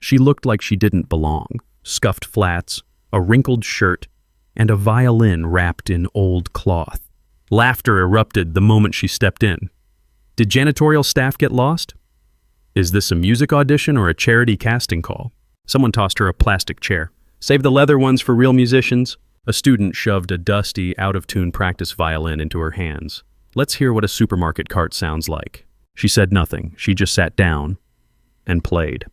She looked like she didn't belong. Scuffed flats, a wrinkled shirt, and a violin wrapped in old cloth. Laughter erupted the moment she stepped in. Did janitorial staff get lost? Is this a music audition or a charity casting call? Someone tossed her a plastic chair. Save the leather ones for real musicians. A student shoved a dusty, out-of-tune practice violin into her hands. Let's hear what a supermarket cart sounds like. She said nothing. She just sat down and played.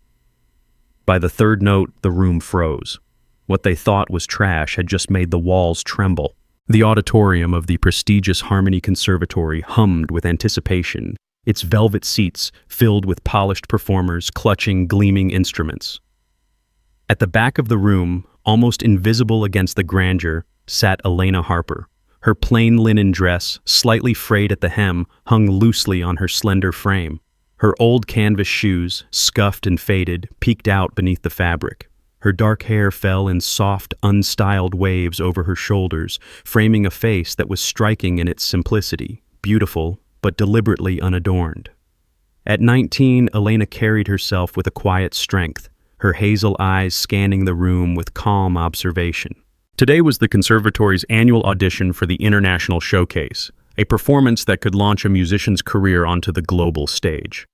By the third note, the room froze. What they thought was trash had just made the walls tremble. The auditorium of the prestigious Harmony Conservatory hummed with anticipation, its velvet seats filled with polished performers clutching gleaming instruments. At the back of the room, almost invisible against the grandeur, sat Elena Harper. Her plain linen dress, slightly frayed at the hem, hung loosely on her slender frame. Her old canvas shoes, scuffed and faded, peeked out beneath the fabric. Her dark hair fell in soft, unstyled waves over her shoulders, framing a face that was striking in its simplicity, beautiful, but deliberately unadorned. At 19, Elena carried herself with a quiet strength, her hazel eyes scanning the room with calm observation. Today was the Conservatory's annual audition for the International Showcase, a performance that could launch a musician's career onto the global stage.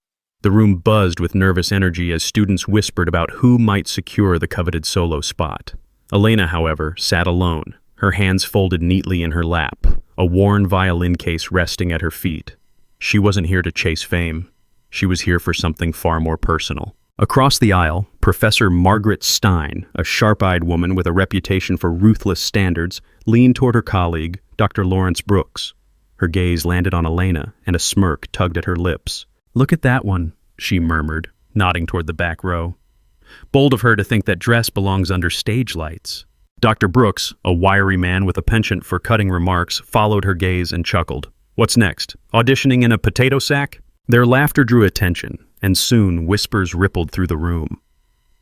The room buzzed with nervous energy as students whispered about who might secure the coveted solo spot. Elena, however, sat alone, her hands folded neatly in her lap, a worn violin case resting at her feet. She wasn't here to chase fame. She was here for something far more personal. Across the aisle, Professor Margaret Stein, a sharp-eyed woman with a reputation for ruthless standards, leaned toward her colleague, Dr. Lawrence Brooks. Her gaze landed on Elena, and a smirk tugged at her lips. "Look at that one," she murmured, nodding toward the back row. Bold of her to think that dress belongs under stage lights. Dr. Brooks, a wiry man with a penchant for cutting remarks, followed her gaze and chuckled. "What's next? Auditioning in a potato sack?" Their laughter drew attention, and soon whispers rippled through the room.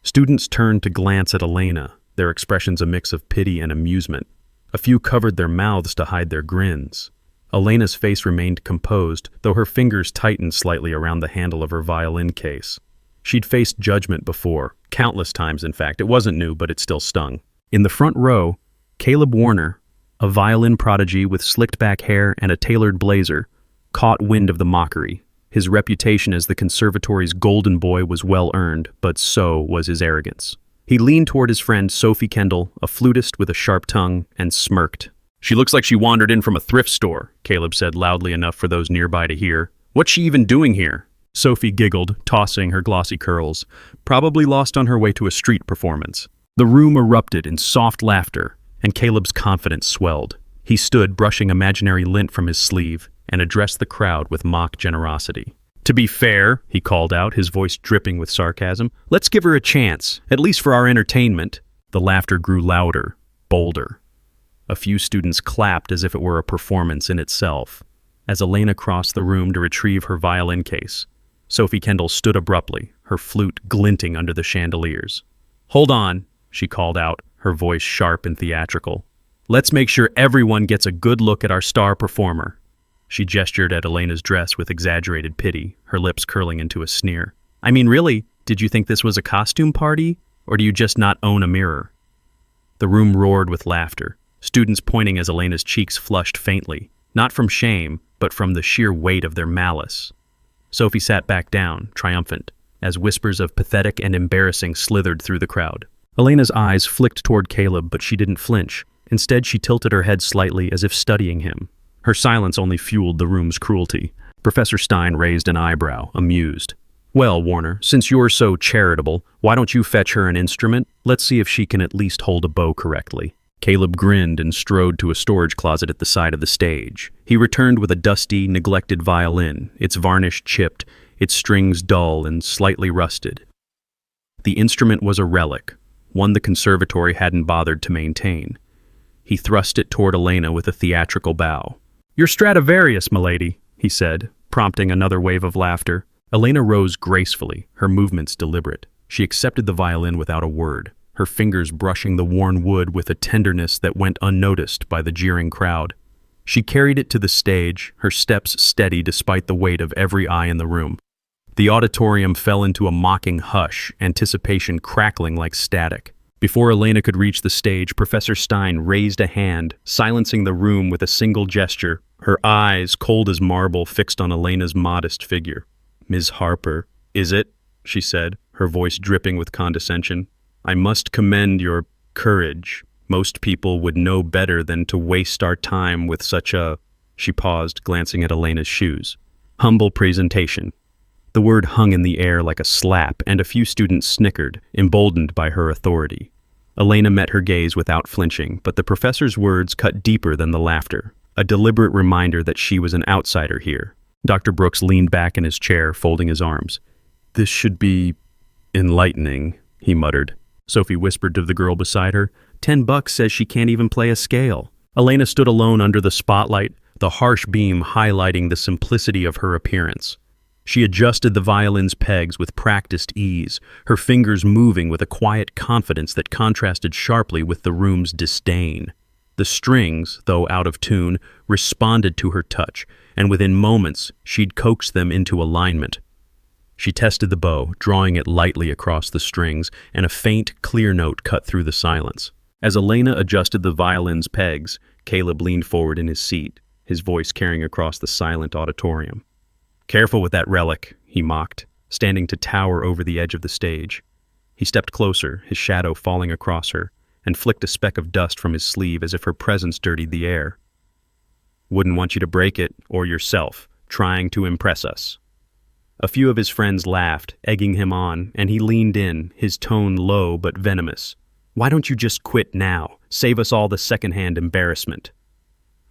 Students turned to glance at Elena, their expressions a mix of pity and amusement. A few covered their mouths to hide their grins. Elena's face remained composed, though her fingers tightened slightly around the handle of her violin case. She'd faced judgment before, countless times in fact. It wasn't new, but it still stung. In the front row, Caleb Warner, a violin prodigy with slicked-back hair and a tailored blazer, caught wind of the mockery. His reputation as the conservatory's golden boy was well-earned, but so was his arrogance. He leaned toward his friend Sophie Kendall, a flutist with a sharp tongue, and smirked. "She looks like she wandered in from a thrift store," Caleb said loudly enough for those nearby to hear. "What's she even doing here?" Sophie giggled, tossing her glossy curls. "Probably lost on her way to a street performance." The room erupted in soft laughter, and Caleb's confidence swelled. He stood, brushing imaginary lint from his sleeve, and addressed the crowd with mock generosity. "To be fair," he called out, his voice dripping with sarcasm, "let's give her a chance, at least for our entertainment." The laughter grew louder, bolder. A few students clapped as if it were a performance in itself. As Elena crossed the room to retrieve her violin case, Sophie Kendall stood abruptly, her flute glinting under the chandeliers. "Hold on," she called out, her voice sharp and theatrical. "Let's make sure everyone gets a good look at our star performer." She gestured at Elena's dress with exaggerated pity, her lips curling into a sneer. "I mean, really, did you think this was a costume party? Or do you just not own a mirror?" The room roared with laughter, students pointing as Elena's cheeks flushed faintly, not from shame, but from the sheer weight of their malice. Sophie sat back down, triumphant, as whispers of pathetic and embarrassing slithered through the crowd. Elena's eyes flicked toward Caleb, but she didn't flinch. Instead, she tilted her head slightly as if studying him. Her silence only fueled the room's cruelty. Professor Stein raised an eyebrow, amused. "Well, Warner, since you're so charitable, why don't you fetch her an instrument? Let's see if she can at least hold a bow correctly." Caleb grinned and strode to a storage closet at the side of the stage. He returned with a dusty, neglected violin, its varnish chipped, its strings dull and slightly rusted. The instrument was a relic, one the conservatory hadn't bothered to maintain. He thrust it toward Elena with a theatrical bow. "Your Stradivarius, milady," he said, prompting another wave of laughter. Elena rose gracefully, her movements deliberate. She accepted the violin without a word, her fingers brushing the worn wood with a tenderness that went unnoticed by the jeering crowd. She carried it to the stage, her steps steady despite the weight of every eye in the room. The auditorium fell into a mocking hush, anticipation crackling like static. Before Elena could reach the stage, Professor Stein raised a hand, silencing the room with a single gesture, her eyes, cold as marble, fixed on Elena's modest figure. "Ms. Harper, is it?" she said, her voice dripping with condescension. "I must commend your courage. Most people would know better than to waste our time with such a—" She paused, glancing at Elena's shoes. "Humble presentation." The word hung in the air like a slap, and a few students snickered, emboldened by her authority. Elena met her gaze without flinching, but the professor's words cut deeper than the laughter, a deliberate reminder that she was an outsider here. Dr. Brooks leaned back in his chair, folding his arms. "This should be enlightening," he muttered. Sophie whispered to the girl beside her. $10 says she can't even play a scale." Elena stood alone under the spotlight, the harsh beam highlighting the simplicity of her appearance. She adjusted the violin's pegs with practiced ease, her fingers moving with a quiet confidence that contrasted sharply with the room's disdain. The strings, though out of tune, responded to her touch, and within moments she'd coaxed them into alignment. She tested the bow, drawing it lightly across the strings, and a faint, clear note cut through the silence. As Elena adjusted the violin's pegs, Caleb leaned forward in his seat, his voice carrying across the silent auditorium. "Careful with that relic," he mocked, standing to tower over the edge of the stage. He stepped closer, his shadow falling across her, and flicked a speck of dust from his sleeve as if her presence dirtied the air. "Wouldn't want you to break it, or yourself, trying to impress us." A few of his friends laughed, egging him on, and he leaned in, his tone low but venomous. "Why don't you just quit now? Save us all the secondhand embarrassment."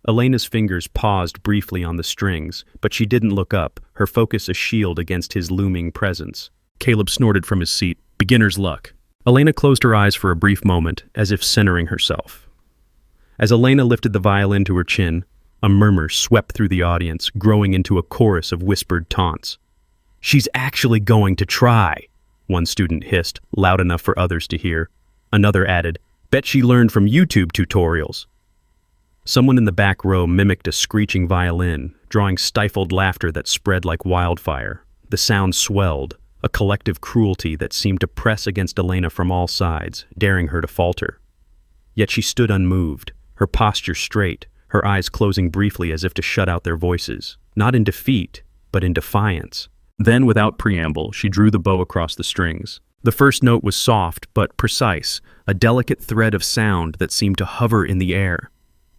Elena's fingers paused briefly on the strings, but she didn't look up, her focus a shield against his looming presence. Caleb snorted from his seat. "Beginner's luck." Elena closed her eyes for a brief moment, as if centering herself. As Elena lifted the violin to her chin, a murmur swept through the audience, growing into a chorus of whispered taunts. "She's actually going to try," one student hissed, loud enough for others to hear. Another added, "Bet she learned from YouTube tutorials." Someone in the back row mimicked a screeching violin, drawing stifled laughter that spread like wildfire. The sound swelled, a collective cruelty that seemed to press against Elena from all sides, daring her to falter. Yet she stood unmoved, her posture straight, her eyes closing briefly as if to shut out their voices, not in defeat, but in defiance. Then, without preamble, she drew the bow across the strings. The first note was soft but precise, a delicate thread of sound that seemed to hover in the air.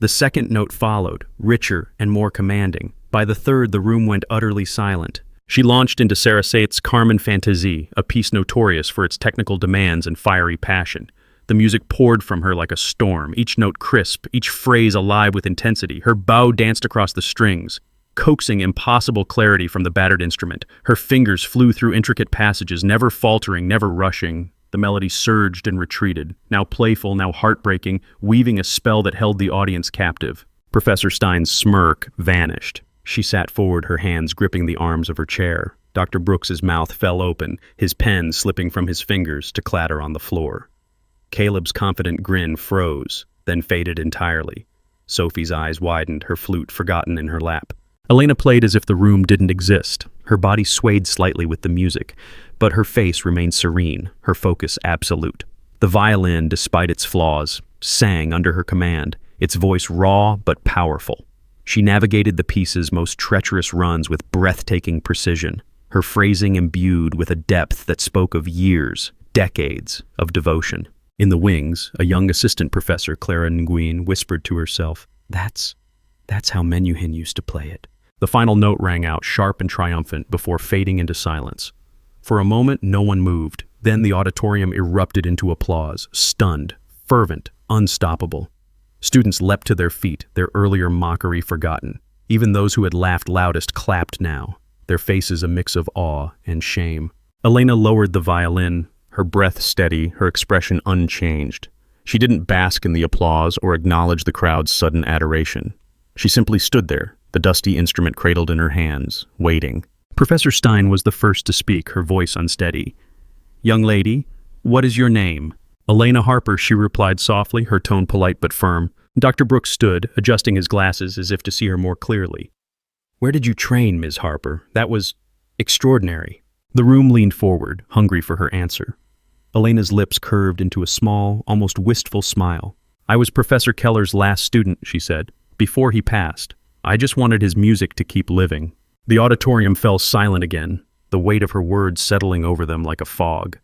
The second note followed, richer and more commanding. By the third, the room went utterly silent. She launched into Sarasate's Carmen Fantasie, a piece notorious for its technical demands and fiery passion. The music poured from her like a storm, each note crisp, each phrase alive with intensity. Her bow danced across the strings, coaxing impossible clarity from the battered instrument. Her fingers flew through intricate passages, never faltering, never rushing. The melody surged and retreated, now playful, now heartbreaking, weaving a spell that held the audience captive. Professor Stein's smirk vanished. She sat forward, her hands gripping the arms of her chair. Dr. Brooks's mouth fell open, his pen slipping from his fingers to clatter on the floor. Caleb's confident grin froze, then faded entirely. Sophie's eyes widened, her flute forgotten in her lap. Elena played as if the room didn't exist. Her body swayed slightly with the music, but her face remained serene, her focus absolute. The violin, despite its flaws, sang under her command, its voice raw but powerful. She navigated the piece's most treacherous runs with breathtaking precision, her phrasing imbued with a depth that spoke of years, decades of devotion. In the wings, a young assistant professor, Clara Nguyen, whispered to herself, That's how Menuhin used to play it." The final note rang out, sharp and triumphant, before fading into silence. For a moment, no one moved. Then the auditorium erupted into applause, stunned, fervent, unstoppable. Students leapt to their feet, their earlier mockery forgotten. Even those who had laughed loudest clapped now, their faces a mix of awe and shame. Elena lowered the violin, her breath steady, her expression unchanged. She didn't bask in the applause or acknowledge the crowd's sudden adoration. She simply stood there, the dusty instrument cradled in her hands, waiting. Professor Stein was the first to speak, her voice unsteady. "Young lady, what is your name?" "Elena Harper," she replied softly, her tone polite but firm. Dr. Brooks stood, adjusting his glasses as if to see her more clearly. "Where did you train, Ms. Harper? That was extraordinary." The room leaned forward, hungry for her answer. Elena's lips curved into a small, almost wistful smile. "I was Professor Keller's last student," she said, "before he passed. I just wanted his music to keep living." The auditorium fell silent again, the weight of her words settling over them like a fog.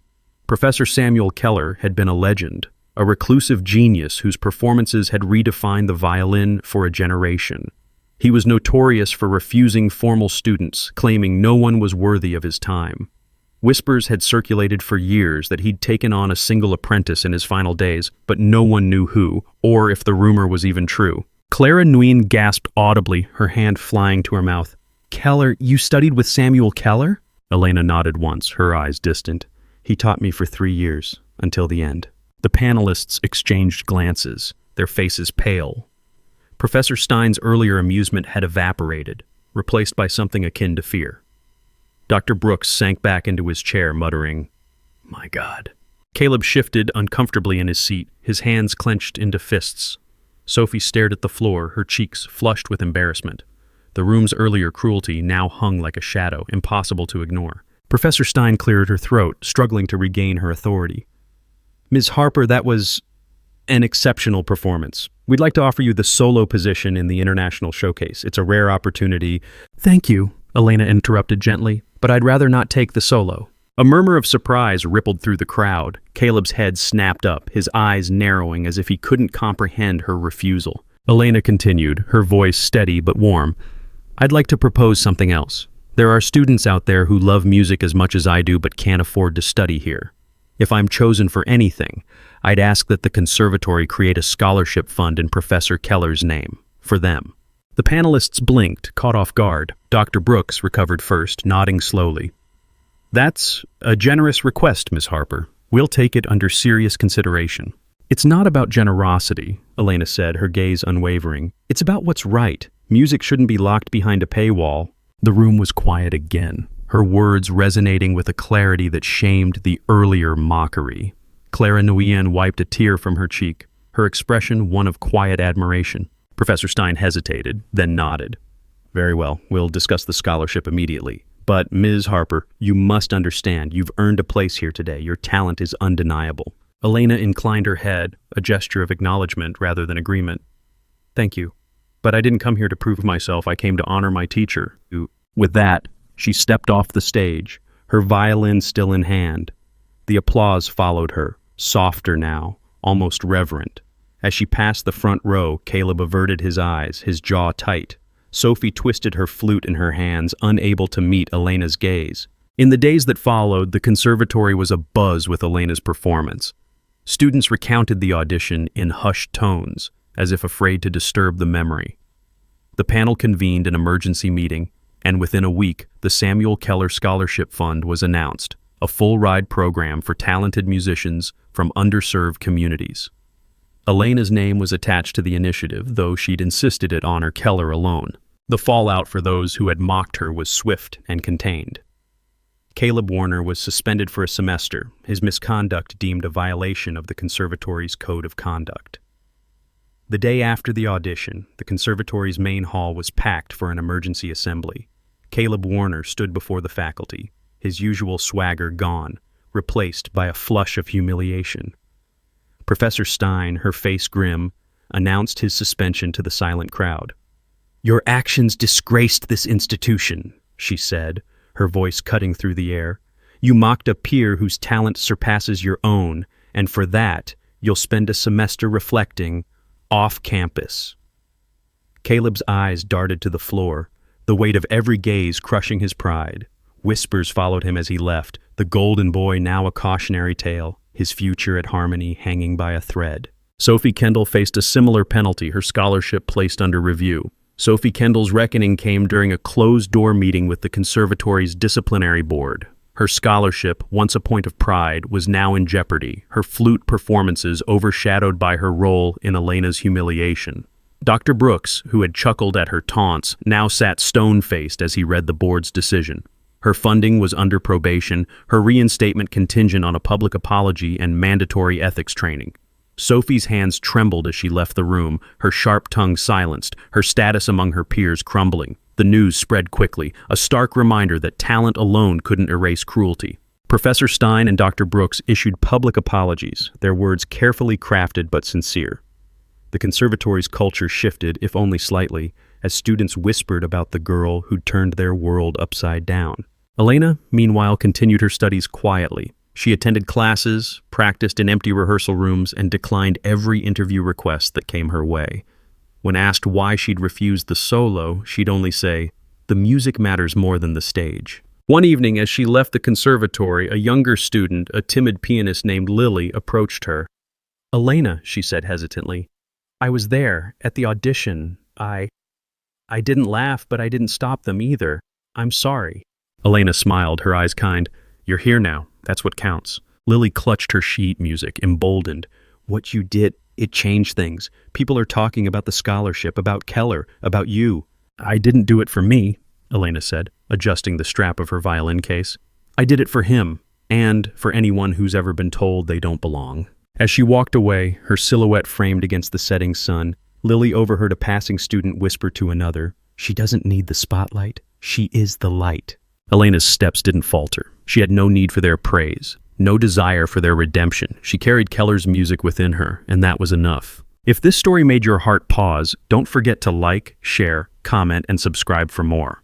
Professor Samuel Keller had been a legend, a reclusive genius whose performances had redefined the violin for a generation. He was notorious for refusing formal students, claiming no one was worthy of his time. Whispers had circulated for years that he'd taken on a single apprentice in his final days, but no one knew who, or if the rumor was even true. Clara Nguyen gasped audibly, her hand flying to her mouth. "Keller, you studied with Samuel Keller?" Elena nodded once, her eyes distant. "He taught me for 3 years, until the end." The panelists exchanged glances, their faces pale. Professor Stein's earlier amusement had evaporated, replaced by something akin to fear. Dr. Brooks sank back into his chair, muttering, "My God." Caleb shifted uncomfortably in his seat, his hands clenched into fists. Sophie stared at the floor, her cheeks flushed with embarrassment. The room's earlier cruelty now hung like a shadow, impossible to ignore. Professor Stein cleared her throat, struggling to regain her authority. "Ms. Harper, that was an exceptional performance. We'd like to offer you the solo position in the International Showcase. It's a rare opportunity." "Thank you," Elena interrupted gently, "but I'd rather not take the solo." A murmur of surprise rippled through the crowd. Caleb's head snapped up, his eyes narrowing as if he couldn't comprehend her refusal. Elena continued, her voice steady but warm. "I'd like to propose something else. There are students out there who love music as much as I do but can't afford to study here. If I'm chosen for anything, I'd ask that the conservatory create a scholarship fund in Professor Keller's name, for them." The panelists blinked, caught off guard. Dr. Brooks recovered first, nodding slowly. "That's a generous request, Miss Harper. We'll take it under serious consideration." "It's not about generosity," Elena said, her gaze unwavering. "It's about what's right. Music shouldn't be locked behind a paywall." The room was quiet again, her words resonating with a clarity that shamed the earlier mockery. Clara Nguyen wiped a tear from her cheek, her expression one of quiet admiration. Professor Stein hesitated, then nodded. "Very well, we'll discuss the scholarship immediately. But, Ms. Harper, you must understand, you've earned a place here today. Your talent is undeniable." Elena inclined her head, a gesture of acknowledgement rather than agreement. "Thank you. But I didn't come here to prove myself. I came to honor my teacher, who..." With that, she stepped off the stage, her violin still in hand. The applause followed her, softer now, almost reverent. As she passed the front row, Caleb averted his eyes, his jaw tight. Sophie twisted her flute in her hands, unable to meet Elena's gaze. In the days that followed, the conservatory was abuzz with Elena's performance. Students recounted the audition in hushed tones, as if afraid to disturb the memory. The panel convened an emergency meeting, and within a week, the Samuel Keller Scholarship Fund was announced, a full-ride program for talented musicians from underserved communities. Elena's name was attached to the initiative, though she'd insisted it honor Keller alone. The fallout for those who had mocked her was swift and contained. Caleb Warner was suspended for a semester, his misconduct deemed a violation of the conservatory's code of conduct. The day after the audition, the conservatory's main hall was packed for an emergency assembly. Caleb Warner stood before the faculty, his usual swagger gone, replaced by a flush of humiliation. Professor Stein, her face grim, announced his suspension to the silent crowd. "Your actions disgraced this institution," she said, her voice cutting through the air. "You mocked a peer whose talent surpasses your own, and for that, you'll spend a semester reflecting off campus." Caleb's eyes darted to the floor, the weight of every gaze crushing his pride. Whispers followed him as he left, the golden boy now a cautionary tale, his future at Harmony hanging by a thread. Sophie Kendall faced a similar penalty, her scholarship placed under review. Sophie Kendall's reckoning came during a closed-door meeting with the conservatory's disciplinary board. Her scholarship, once a point of pride, was now in jeopardy, her flute performances overshadowed by her role in Elena's humiliation. Dr. Brooks, who had chuckled at her taunts, now sat stone-faced as he read the board's decision. Her funding was under probation, her reinstatement contingent on a public apology and mandatory ethics training. Sophie's hands trembled as she left the room, her sharp tongue silenced, her status among her peers crumbling. The news spread quickly, a stark reminder that talent alone couldn't erase cruelty. Professor Stein and Dr. Brooks issued public apologies, their words carefully crafted but sincere. The conservatory's culture shifted, if only slightly, as students whispered about the girl who'd turned their world upside down. Elena, meanwhile, continued her studies quietly. She attended classes, practiced in empty rehearsal rooms, and declined every interview request that came her way. When asked why she'd refused the solo, she'd only say, "The music matters more than the stage." One evening, as she left the conservatory, a younger student, a timid pianist named Lily, approached her. "Elena," she said hesitantly, "I was there, at the audition. I didn't laugh, but I didn't stop them either. I'm sorry." Elena smiled, her eyes kind. "You're here now. That's what counts." Lily clutched her sheet music, emboldened. "What you did, it changed things. People are talking about the scholarship, about Keller, about you." "I didn't do it for me," Elena said, adjusting the strap of her violin case. "I did it for him, and for anyone who's ever been told they don't belong." As she walked away, her silhouette framed against the setting sun, Lily overheard a passing student whisper to another, "She doesn't need the spotlight. She is the light." Elena's steps didn't falter. She had no need for their praise, no desire for their redemption. She carried Keller's music within her, and that was enough. If this story made your heart pause, don't forget to like, share, comment, and subscribe for more.